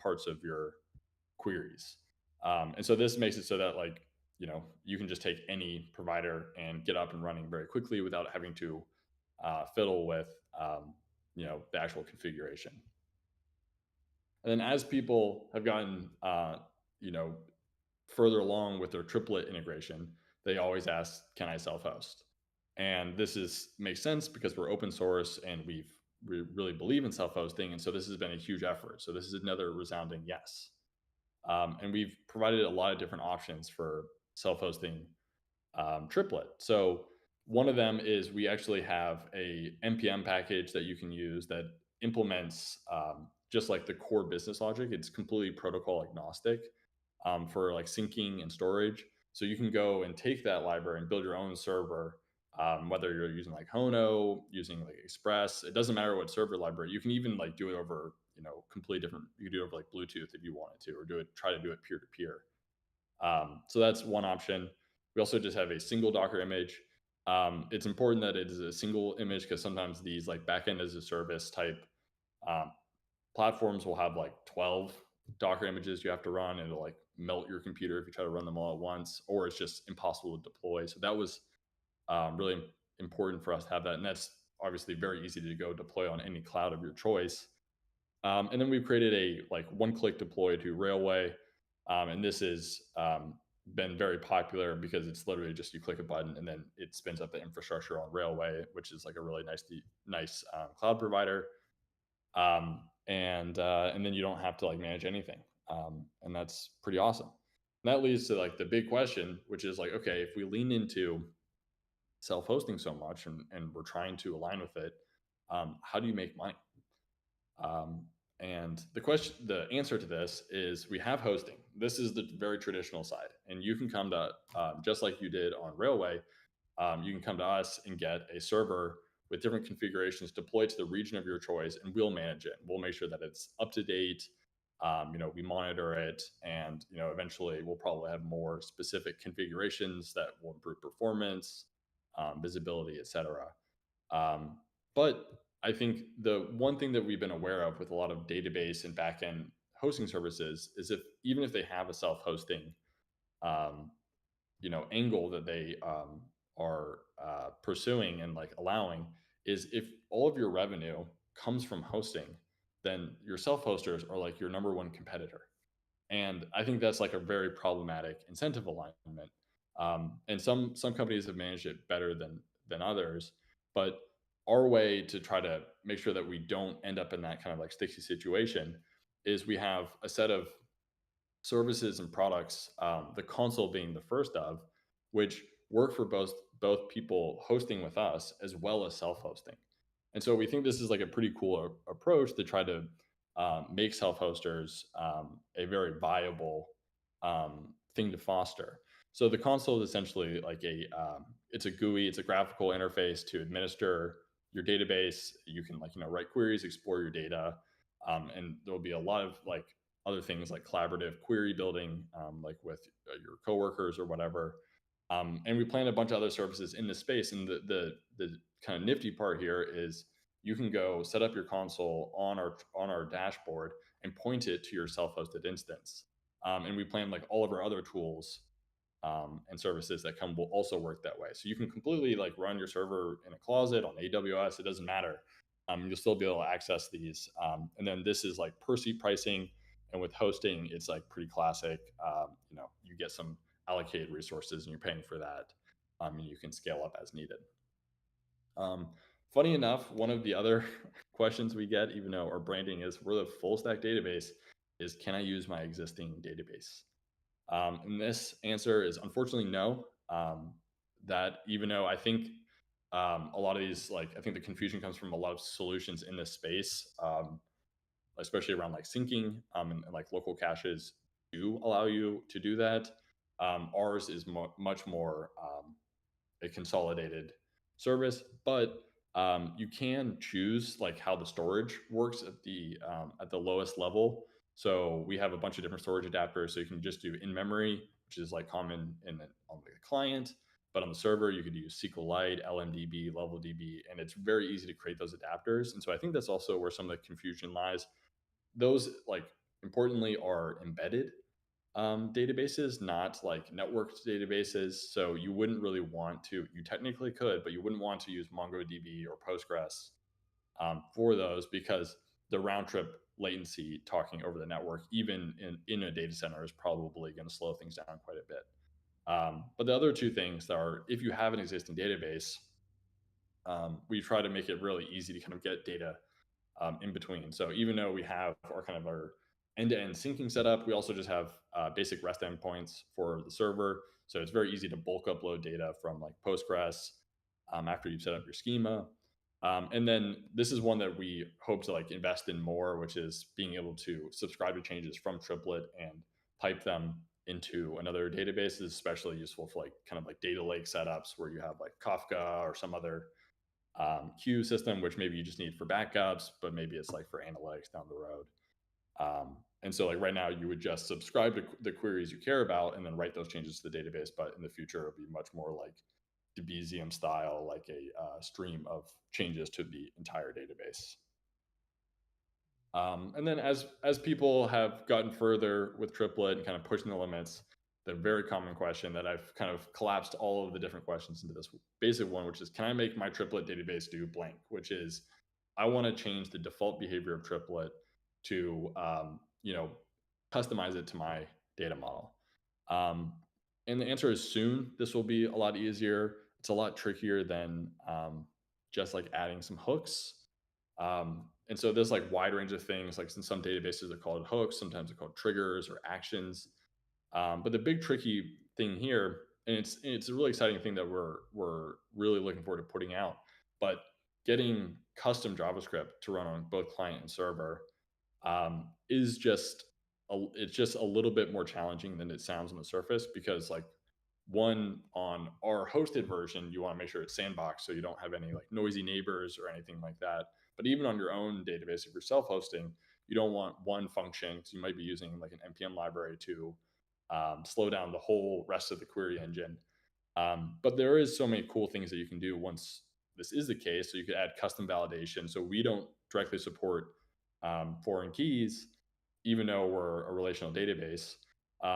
parts of your queries. And so this makes it so that, like, you can just take any provider and get up and running very quickly without having to fiddle with the actual configuration. And then as people have gotten further along with their Triplet integration, they always ask, can I self-host? And this makes sense because we're open source and we really believe in self-hosting. And so this has been a huge effort. So this is another resounding yes. And we've provided a lot of different options for self-hosting triplet. So one of them is we actually have a npm package that you can use that implements just like the core business logic. It's completely protocol agnostic for like syncing and storage. So you can go and take that library and build your own server, whether you're using like Hono, using like Express. It doesn't matter what server library. You can even like do it over, completely different. You can do it over like Bluetooth if you wanted to, or try to do it peer to peer. So that's one option. We also just have a single Docker image. It's important that it is a single image because sometimes these like backend as a service type um, platforms will have like 12 Docker images you have to run, and it'll like melt your computer if you try to run them all at once, or it's just impossible to deploy. So that was really important for us to have that. And that's obviously very easy to go deploy on any cloud of your choice. And then we've created a like one-click deploy to Railway, and this has been very popular because it's literally just you click a button and then it spins up the infrastructure on Railway, which is like a really nice cloud provider. And then you don't have to like manage anything, and that's pretty awesome. And that leads to like the big question, which is like, okay, if we lean into self-hosting so much and we're trying to align with it, how do you make money? And the answer to this is we have hosting. This is the very traditional side, and you can come to just like you did on Railway. You can come to us and get a server with different configurations deployed to the region of your choice, and we'll manage it. We'll make sure that it's up to date. We monitor it, and eventually we'll probably have more specific configurations that will improve performance, visibility, etc. Um, but I think the one thing that we've been aware of with a lot of database and backend hosting services is even if they have a self-hosting um, angle that they are pursuing and like allowing, is if all of your revenue comes from hosting, then your self-hosters are like your number one competitor. And I think that's like a very problematic incentive alignment. And some companies have managed it better than others, but our way to try to make sure that we don't end up in that kind of like sticky situation is we have a set of services and products, the console being the first of, which work for both people hosting with us as well as self-hosting. And so we think this is like a pretty cool approach to try to make self-hosters a very viable thing to foster. So the console is essentially like it's a GUI, it's a graphical interface to administer your database. You can write queries, explore your data, and there will be a lot of like other things like collaborative query building, like with your coworkers or whatever. And we plan a bunch of other services in this space. And the kind of nifty part here is you can go set up your console on our dashboard and point it to your self-hosted instance. And we plan like all of our other tools and services that come will also work that way. So you can completely like run your server in a closet on AWS. It doesn't matter. You'll still be able to access these. And then this is like per seat pricing. And with hosting, it's like pretty classic. You get some allocated resources and you're paying for that. And you can scale up as needed. Funny enough, one of the other questions we get, even though our branding is we're the full stack database, is can I use my existing database? And this answer is unfortunately no. That even though I think a lot of these, like I think the confusion comes from a lot of solutions in this space, especially around like syncing and like local caches do allow you to do that. Ours is much more a consolidated service, but you can choose like how the storage works at the lowest level. So we have a bunch of different storage adapters. So you can just do in memory, which is like common on the client, but on the server you could use SQLite, LMDB, LevelDB, and it's very easy to create those adapters. And so I think that's also where some of the confusion lies. Those like importantly are embedded databases, not like networked databases. So you wouldn't really want to, you technically could, but you wouldn't want to use MongoDB or Postgres for those because the round trip latency talking over the network, even in a data center, is probably going to slow things down quite a bit. But the other two things are, if you have an existing database, we try to make it really easy to kind of get data in between. So even though we have our end-to-end syncing setup. We also just have basic REST endpoints for the server. So it's very easy to bulk upload data from like Postgres after you've set up your schema. And then this is one that we hope to like invest in more, which is being able to subscribe to changes from Triplet and pipe them into another database is especially useful for like kind of like data lake setups where you have like Kafka or some other queue system, which maybe you just need for backups, but maybe it's like for analytics down the road. And so like right now you would just subscribe to the queries you care about and then write those changes to the database. But in the future, it'll be much more like Debezium style, like a stream of changes to the entire database. And then as people have gotten further with Triplet and kind of pushing the limits, the very common question that I've kind of collapsed all of the different questions into this basic one, which is, can I make my Triplet database do blank? Which is, I want to change the default behavior of Triplet to, customize it to my data model. And the answer is soon. This will be a lot easier. It's a lot trickier than just like adding some hooks. And so there's like wide range of things. Like in some databases are called hooks, sometimes they're called triggers or actions. But the big tricky thing here, and it's a really exciting thing that we're really looking forward to putting out, but getting custom JavaScript to run on both client and server is just it's just a little bit more challenging than it sounds on the surface, because like one, on our hosted version, you want to make sure it's sandbox so you don't have any like noisy neighbors or anything like that. But even on your own database, if you're self-hosting, you don't want one function, because you might be using like an npm library to slow down the whole rest of the query engine. But there is so many cool things that you can do once this is the case. So you could add custom validation. So we don't directly support foreign keys, even though we're a relational database.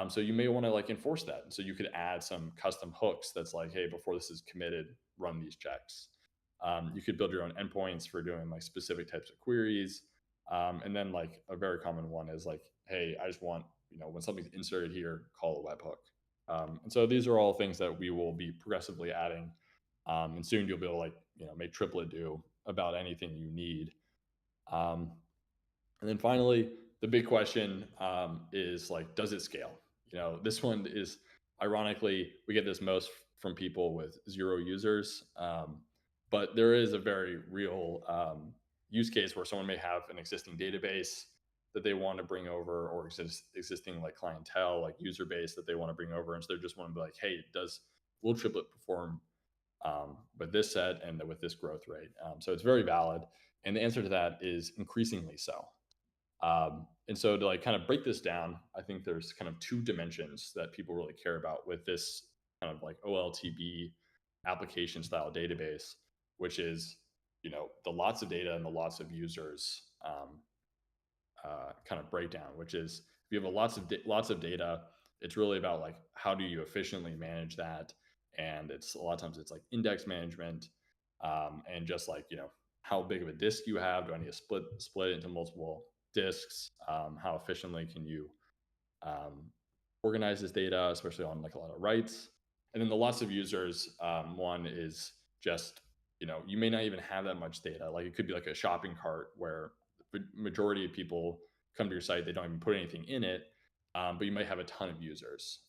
So you may want to like enforce that. So you could add some custom hooks that's like, hey, before this is committed, run these checks. You could build your own endpoints for doing like specific types of queries. And then like a very common one is like, hey, I just want, when something's inserted here, call a webhook. And so these are all things that we will be progressively adding. And soon you'll be able to like, make Triplet do about anything you need. And then finally, the big question is like, does it scale? This one is, ironically, we get this most from people with 0 users. But there is a very real use case where someone may have an existing database that they want to bring over, or existing like clientele, like user base that they want to bring over. And so they just want to be like, hey, will Triplet perform with this set and with this growth rate? So it's very valid. And the answer to that is increasingly so. And so to like kind of break this down, I think there's kind of 2 dimensions that people really care about with this kind of like OLTP application style database, which is, the lots of data and the lots of users kind of breakdown, which is, if you have lots of data, it's really about like, how do you efficiently manage that? And it's a lot of times it's like index management, and just like, how big of a disk you have. Do I need to split it into multiple disks? How efficiently can you organize this data, especially on like a lot of writes? And then the lots of users, one is just, you may not even have that much data. Like it could be like a shopping cart where the majority of people come to your site, they don't even put anything in it, but you might have a ton of users.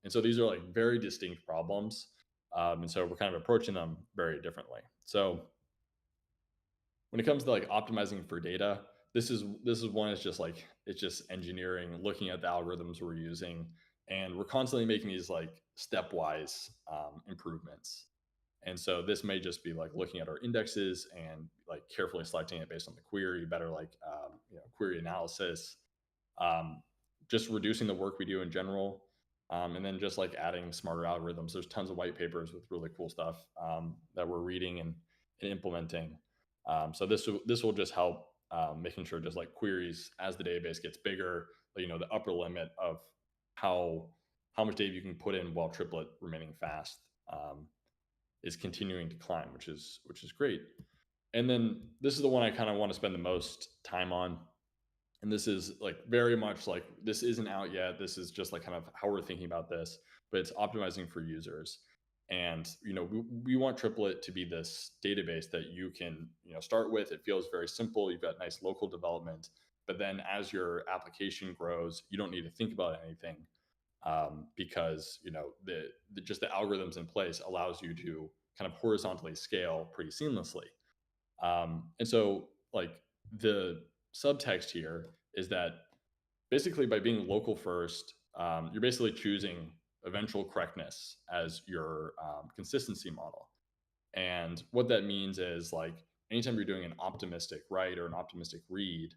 And so these are like very distinct problems. And so we're kind of approaching them very differently. So when it comes to like optimizing for data, this is one, it's just engineering, looking at the algorithms we're using, and we're constantly making these like stepwise improvements. And so this may just be like looking at our indexes and like carefully selecting it based on the query, better like query analysis, just reducing the work we do in general, and then just like adding smarter algorithms. There's tons of white papers with really cool stuff that we're reading and implementing. So this will just help making sure just like queries as the database gets bigger, the upper limit of how much data you can put in while Triplet remaining fast is continuing to climb, which is great. And then this is the one I kind of want to spend the most time on. And this is like very much like, this isn't out yet. This is just like kind of how we're thinking about this, but it's optimizing for users. And, we want Triplet to be this database that you can, start with. It feels very simple. You've got nice local development, But then as your application grows, you don't need to think about anything, because just the algorithms in place allows you to kind of horizontally scale pretty seamlessly. And so, like, the subtext here is that basically by being local first, you're basically choosing eventual correctness as your consistency model. And what that means is, like, anytime you're doing an optimistic write or an optimistic read,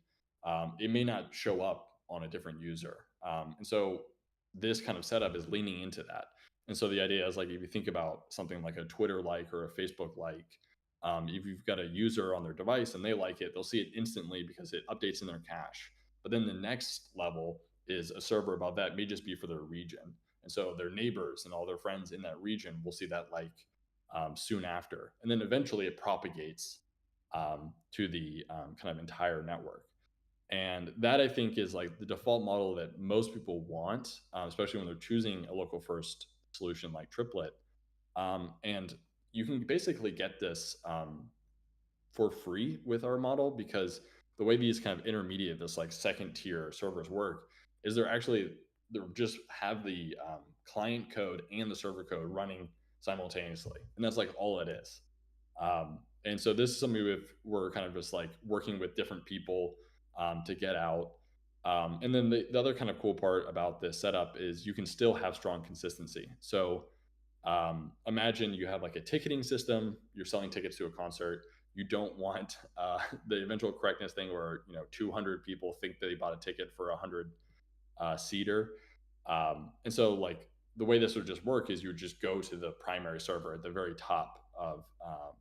it may not show up on a different user. And so this kind of setup is leaning into that. And so the idea is, like, if you think about something like a Twitter like or a Facebook like, if you've got a user on their device and they like it, they'll see it instantly because it updates in their cache. But then the next level is a server above that may just be for their region. And so their neighbors and all their friends in that region will see that like soon after. And then eventually it propagates to the kind of entire network. And that, I think, is like the default model that most people want, especially when they're choosing a local first solution like Triplet. And you can basically get this for free with our model, because the way these kind of intermediate, this like second tier servers work is they just have the client code and the server code running simultaneously, and that's like all it is. And so this is something we're kind of just like working with different people to get out. And then the other kind of cool part about this setup is you can still have strong consistency. So imagine you have like a ticketing system, you're selling tickets to a concert. You don't want the eventual correctness thing where 200 people think they bought a ticket for 100 seater. And so, like, the way this would just work is you would just go to the primary server at the very top of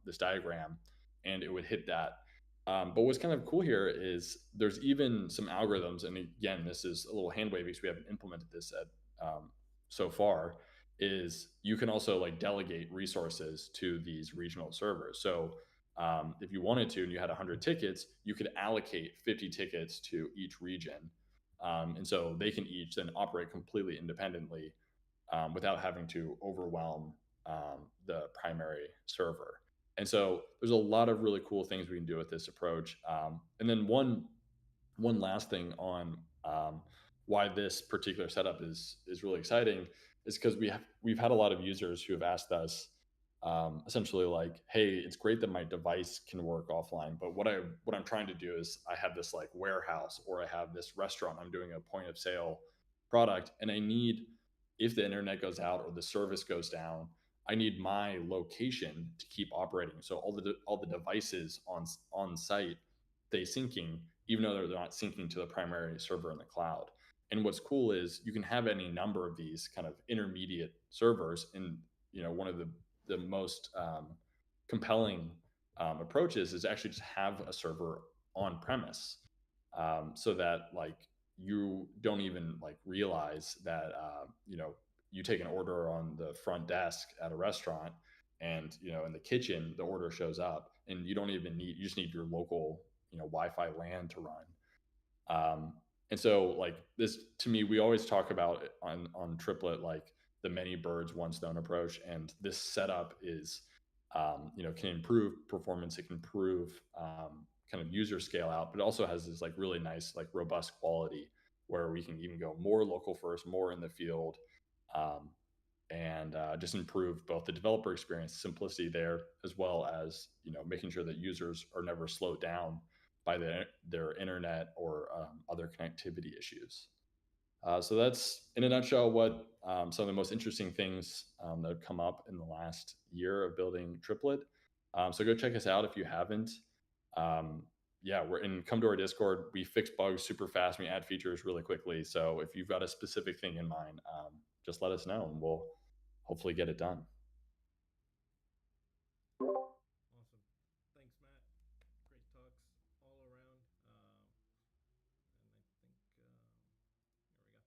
this diagram, and it would hit that. But what's kind of cool here is there's even some algorithms, and again, this is a little hand wavy because we haven't implemented this so far. Is you can also like delegate resources to these regional servers. So if you wanted to, and you had 100 tickets, you could allocate 50 tickets to each region, and so they can each then operate completely independently without having to overwhelm the primary server. And so there's a lot of really cool things we can do with this approach. And then one last thing on why this particular setup is really exciting is because we've had a lot of users who have asked us essentially like, hey, it's great that my device can work offline, but what I'm trying to do is I have this like warehouse, or I have this restaurant, I'm doing a point of sale product, and I need, if the internet goes out or the service goes down, I need my location to keep operating. So all the devices on site stay syncing, even though they're not syncing to the primary server in the cloud. And what's cool is you can have any number of these kind of intermediate servers. And one of the most compelling approaches is actually just have a server on premise, so that like you don't even like realize that you take an order on the front desk at a restaurant, and in the kitchen the order shows up, and you don't even need, you just need your local Wi-Fi LAN to run. And so, like, this, to me, we always talk about it on Triplet, like the many birds one stone approach, and this setup is can improve performance, it can improve kind of user scale out, but it also has this like really nice like robust quality where we can even go more local first, more in the field, um, and just improve both the developer experience, simplicity there, as well as making sure that users are never slowed down by their internet or other connectivity issues. So that's, in a nutshell, what some of the most interesting things that have come up in the last year of building Triplet. So go check us out if you haven't. Um, yeah, come to our Discord. We fix bugs super fast. We add features really quickly. So if you've got a specific thing in mind, just let us know, and we'll hopefully get it done. Awesome. Thanks, Matt. Great talks all around. And I think there we go.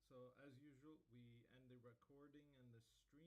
So as usual, we end the recording and the stream.